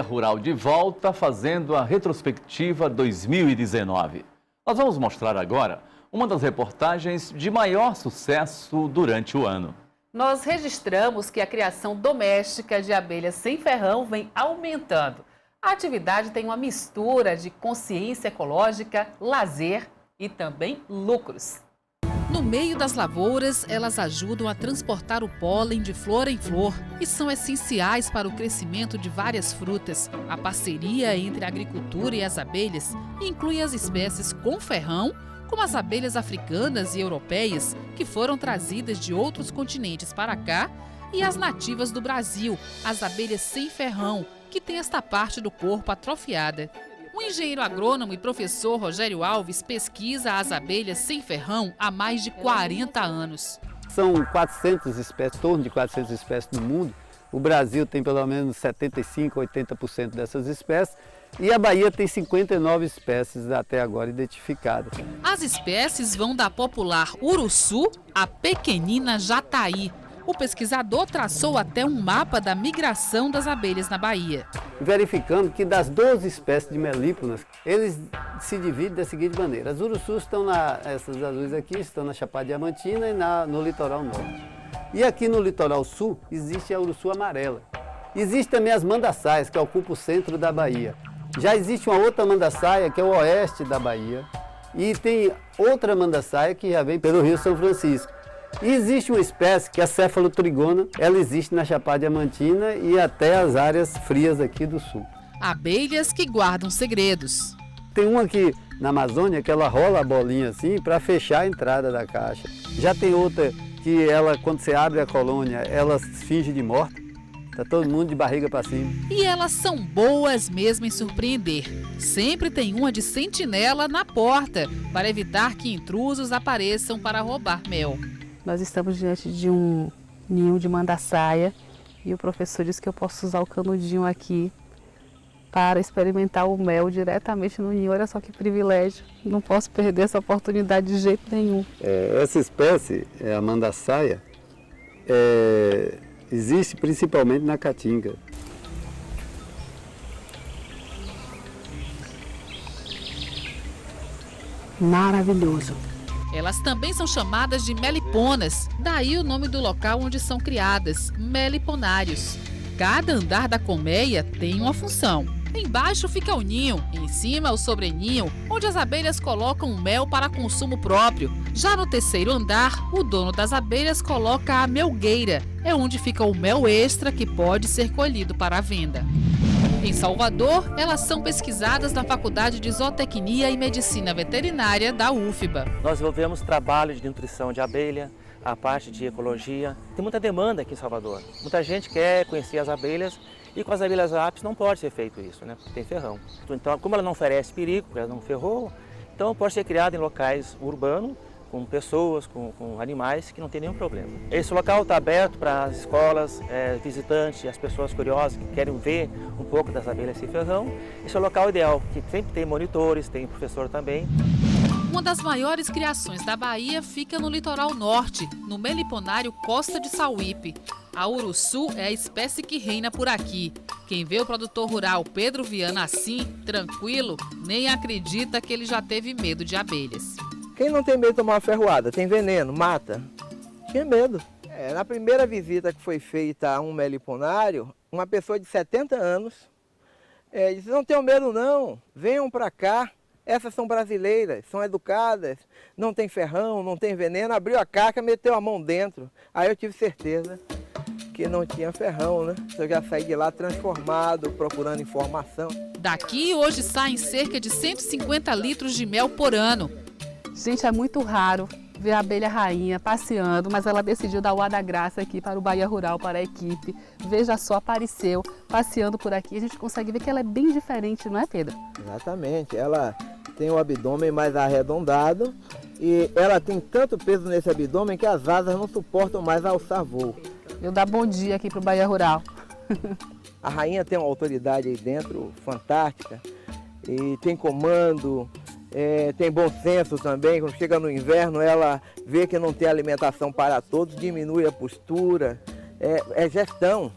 Rural de volta fazendo a retrospectiva 2019. Nós vamos mostrar agora uma das reportagens de maior sucesso durante o ano. Nós registramos que a criação doméstica de abelhas sem ferrão vem aumentando. A atividade tem uma mistura de consciência ecológica, lazer e também lucros. No meio das lavouras, elas ajudam a transportar o pólen de flor em flor e são essenciais para o crescimento de várias frutas. A parceria entre a agricultura e as abelhas inclui as espécies com ferrão, como as abelhas africanas e europeias, que foram trazidas de outros continentes para cá, e as nativas do Brasil, as abelhas sem ferrão, que têm esta parte do corpo atrofiada. O engenheiro agrônomo e professor Rogério Alves pesquisa as abelhas sem ferrão há mais de 40 anos. São 400 espécies, em torno de 400 espécies no mundo. O Brasil tem pelo menos 75%, 80% dessas espécies. E a Bahia tem 59 espécies até agora identificadas. As espécies vão da popular uruçu à pequenina jataí. O pesquisador traçou até um mapa da migração das abelhas na Bahia. Verificando que das 12 espécies de melíponas, eles se dividem da seguinte maneira. As urussus estão essas azuis aqui, estão na Chapada Diamantina e no litoral norte. E aqui no litoral sul existe a urussu amarela. Existe também as mandaçaias, que ocupam o centro da Bahia. Já existe uma outra mandaçaia, que é o oeste da Bahia. E tem outra mandaçaia que já vem pelo Rio São Francisco. E existe uma espécie que é a cefalotrigona, ela existe na Chapada Diamantina e até as áreas frias aqui do sul. Abelhas que guardam segredos. Tem uma aqui na Amazônia que ela rola a bolinha assim para fechar a entrada da caixa. Já tem outra que ela, quando você abre a colônia, ela finge de morta. Está todo mundo de barriga para cima. E elas são boas mesmo em surpreender. Sempre tem uma de sentinela na porta para evitar que intrusos apareçam para roubar mel. Nós estamos diante de um ninho de mandaçaia e o professor disse que eu posso usar o canudinho aqui para experimentar o mel diretamente no ninho. Olha só que privilégio, não posso perder essa oportunidade de jeito nenhum. Essa espécie, a mandaçaia, existe principalmente na Caatinga. Maravilhoso. Elas também são chamadas de meliponas, daí o nome do local onde são criadas, meliponários. Cada andar da colmeia tem uma função. Embaixo fica o ninho, em cima o sobreninho, onde as abelhas colocam o mel para consumo próprio. Já no terceiro andar, o dono das abelhas coloca a melgueira, é onde fica o mel extra que pode ser colhido para a venda. Em Salvador, elas são pesquisadas na Faculdade de Zootecnia e Medicina Veterinária da UFBA. Nós desenvolvemos trabalho de nutrição de abelha, a parte de ecologia. Tem muita demanda aqui em Salvador. Muita gente quer conhecer as abelhas e com as abelhas apis não pode ser feito isso, né? Porque tem ferrão. Então, como ela não oferece perigo, porque ela não ferrou, então pode ser criada em locais urbanos, com pessoas, com animais que não tem nenhum problema. Esse local está aberto para as escolas, visitantes, as pessoas curiosas que querem ver um pouco das abelhas sem ferrão. Esse é o local ideal, que sempre tem monitores, tem professor também. Uma das maiores criações da Bahia fica no litoral norte, no meliponário Costa de Sauípe. A urussu é a espécie que reina por aqui. Quem vê o produtor rural Pedro Viana assim, tranquilo, nem acredita que ele já teve medo de abelhas. Quem não tem medo de tomar uma ferroada, tem veneno, mata, tinha medo. Na primeira visita que foi feita a um meliponário, uma pessoa de 70 anos disse, não tenham medo não, venham para cá, essas são brasileiras, são educadas, não tem ferrão, não tem veneno, abriu a casca, meteu a mão dentro, aí eu tive certeza que não tinha ferrão, né? Eu já saí de lá transformado, procurando informação. Daqui hoje saem cerca de 150 litros de mel por ano. Gente, é muito raro ver a abelha rainha passeando, mas ela decidiu dar o ar da graça aqui para o Bahia Rural, para a equipe. Veja só, apareceu passeando por aqui. A gente consegue ver que ela é bem diferente, não é, Pedro? Exatamente. Ela tem o abdômen mais arredondado e ela tem tanto peso nesse abdômen que as asas não suportam mais alçar voo. Eu dar bom dia aqui para o Bahia Rural. A rainha tem uma autoridade aí dentro fantástica e tem comando. Tem bom senso também, quando chega no inverno ela vê que não tem alimentação para todos, diminui a postura, é gestão.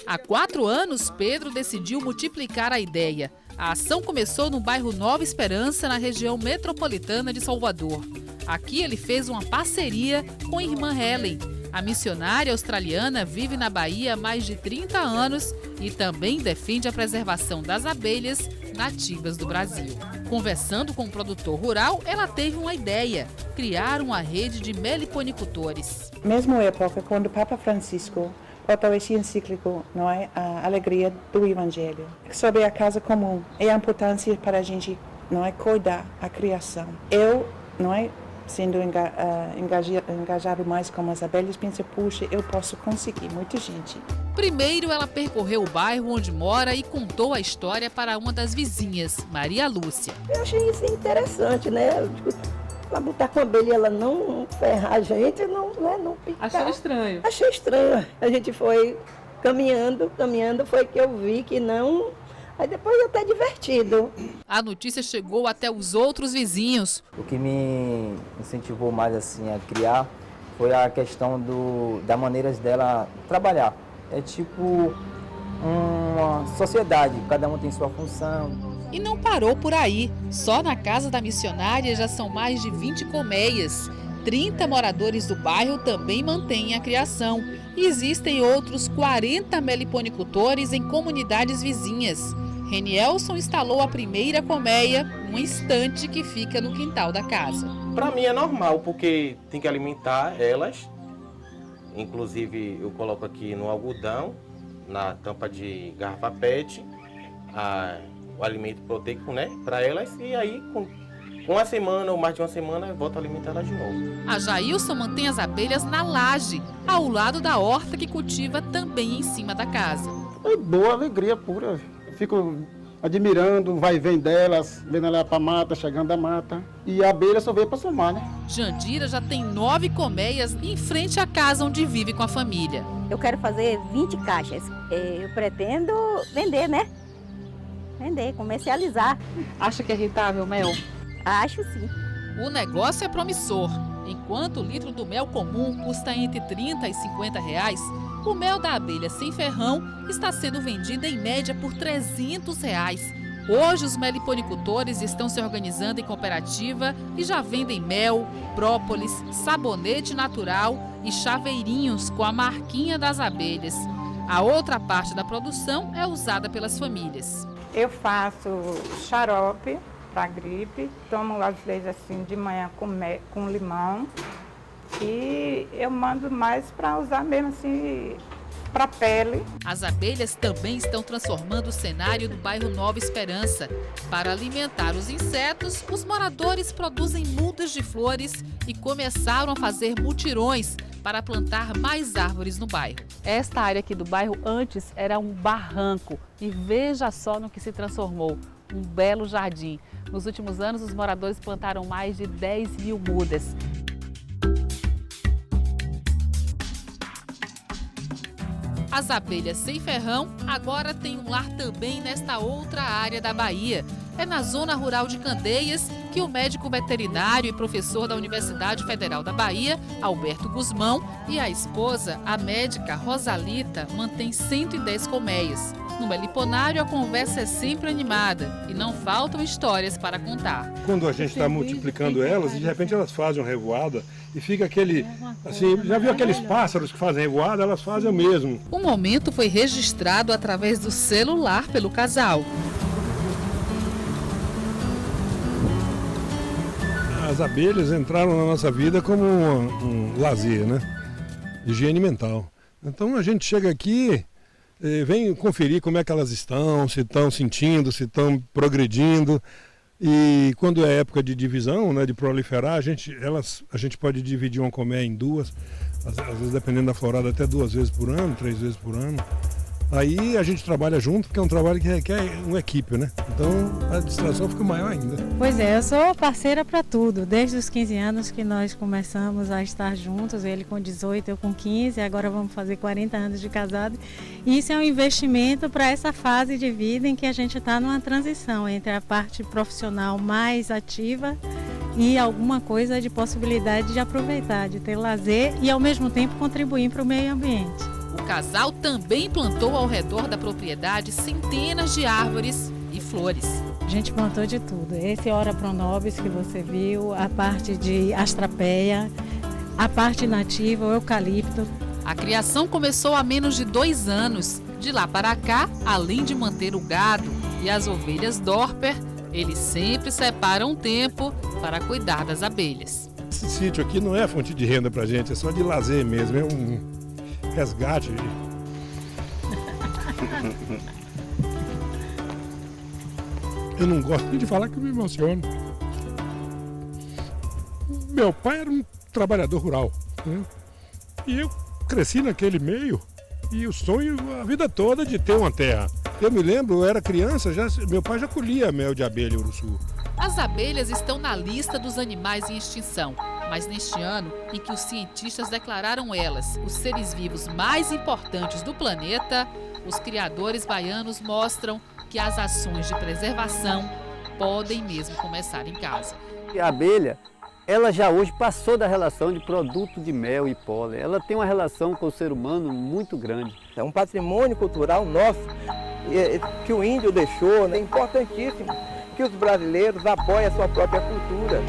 Há 4 anos, Pedro decidiu multiplicar a ideia. A ação começou no bairro Nova Esperança, na região metropolitana de Salvador. Aqui ele fez uma parceria com a irmã Helen. A missionária australiana vive na Bahia há mais de 30 anos e também defende a preservação das abelhas nativas do Brasil. Conversando com o produtor rural, ela teve uma ideia: criar uma rede de meliponicultores. Mesma época, quando o Papa Francisco botou esse encíclico, não é, a alegria do Evangelho, sobre a casa comum e a importância para a gente, não é, cuidar a criação. Eu, não é, sendo engajado mais com as abelhas, penso, puxa, eu posso conseguir muita gente. Primeiro, ela percorreu o bairro onde mora e contou a história para uma das vizinhas, Maria Lúcia. Eu achei isso interessante, né? Para botar com a abelha, ela não ferrar a gente, não picar. Achou estranho? Achei estranho. A gente foi caminhando, foi que eu vi que não... Aí depois até divertido. A notícia chegou até os outros vizinhos. O que me incentivou mais assim a criar foi a questão das maneiras dela trabalhar. É tipo uma sociedade, cada um tem sua função. E não parou por aí. Só na casa da missionária já são mais de 20 colmeias. 30 moradores do bairro também mantêm a criação. E existem outros 40 meliponicultores em comunidades vizinhas. Renielson instalou a primeira colmeia, num estante que fica no quintal da casa. Para mim é normal, porque tem que alimentar elas. Inclusive eu coloco aqui no algodão, na tampa de garrafa PET, o alimento proteico, né, para elas. E aí, com uma semana ou mais de uma semana, eu volto a alimentar elas de novo. A Jailson mantém as abelhas na laje, ao lado da horta que cultiva também em cima da casa. É boa, alegria pura. Fico admirando o vai e vem delas, vendo ela para a mata, chegando da mata. E a abelha só veio para somar, né? Jandira já tem 9 colmeias em frente à casa onde vive com a família. Eu quero fazer 20 caixas. Eu pretendo vender, né? Vender, comercializar. Acha que é rentável o mel? Acho sim. O negócio é promissor. Enquanto o litro do mel comum custa entre R$30 e R$50, o mel da abelha sem ferrão está sendo vendido em média por R$300. Hoje os meliponicultores estão se organizando em cooperativa e já vendem mel, própolis, sabonete natural e chaveirinhos com a marquinha das abelhas. A outra parte da produção é usada pelas famílias. Eu faço xarope para gripe, tomo às vezes assim de manhã com limão e eu mando mais para usar mesmo assim para pele. As abelhas também estão transformando o cenário do bairro Nova Esperança. Para alimentar os insetos, os moradores produzem mudas de flores e começaram a fazer mutirões para plantar mais árvores no bairro. Esta área aqui do bairro antes era um barranco e veja só no que se transformou, um belo jardim. Nos últimos anos, os moradores plantaram mais de 10 mil mudas. As abelhas sem ferrão agora têm um lar também nesta outra área da Bahia. É na zona rural de Candeias que o médico veterinário e professor da Universidade Federal da Bahia, Alberto Guzmão, e a esposa, a médica Rosalita, mantêm 110 colmeias. No meliponário, a conversa é sempre animada e não faltam histórias para contar. Quando a gente está multiplicando elas, de repente elas fazem uma revoada e fica aquele, assim, já viu aqueles pássaros que fazem revoada? Elas fazem o mesmo. O momento foi registrado através do celular pelo casal. As abelhas entraram na nossa vida como um lazer, né? Higiene mental. Então a gente chega aqui, vem conferir como é que elas estão, se estão sentindo, se estão progredindo. E quando é época de divisão, né, de proliferar, a gente pode dividir uma colmeia em duas, às vezes dependendo da florada até 2 vezes por ano, 3 vezes por ano. Aí a gente trabalha junto, porque é um trabalho que requer uma equipe, né? Então a distração fica maior ainda. Pois é, eu sou parceira para tudo. Desde os 15 anos que nós começamos a estar juntos, ele com 18, eu com 15, agora vamos fazer 40 anos de casado. E isso é um investimento para essa fase de vida em que a gente está numa transição entre a parte profissional mais ativa e alguma coisa de possibilidade de aproveitar, de ter lazer e ao mesmo tempo contribuir para o meio ambiente. O casal também plantou ao redor da propriedade centenas de árvores e flores. A gente plantou de tudo. Esse Ora Pronobis que você viu, a parte de astrapeia, a parte nativa, o eucalipto. A criação começou há menos de 2 anos. De lá para cá, além de manter o gado e as ovelhas Dorper, eles sempre separam tempo para cuidar das abelhas. Esse sítio aqui não é fonte de renda pra gente, é só de lazer mesmo, é um resgate. Eu não gosto nem de falar que eu me emociono. Meu pai era um trabalhador rural, né? E eu cresci naquele meio e o sonho a vida toda de ter uma terra. Eu me lembro, eu era criança, meu pai já colhia mel de abelha em Uruçu. As abelhas estão na lista dos animais em extinção, mas neste ano em que os cientistas declararam elas os seres vivos mais importantes do planeta, os criadores baianos mostram que as ações de preservação podem mesmo começar em casa. A abelha, ela já hoje passou da relação de produto de mel e pólen. Ela tem uma relação com o ser humano muito grande. É um patrimônio cultural nosso que o índio deixou, né? É importantíssimo que os brasileiros apoiem a sua própria cultura.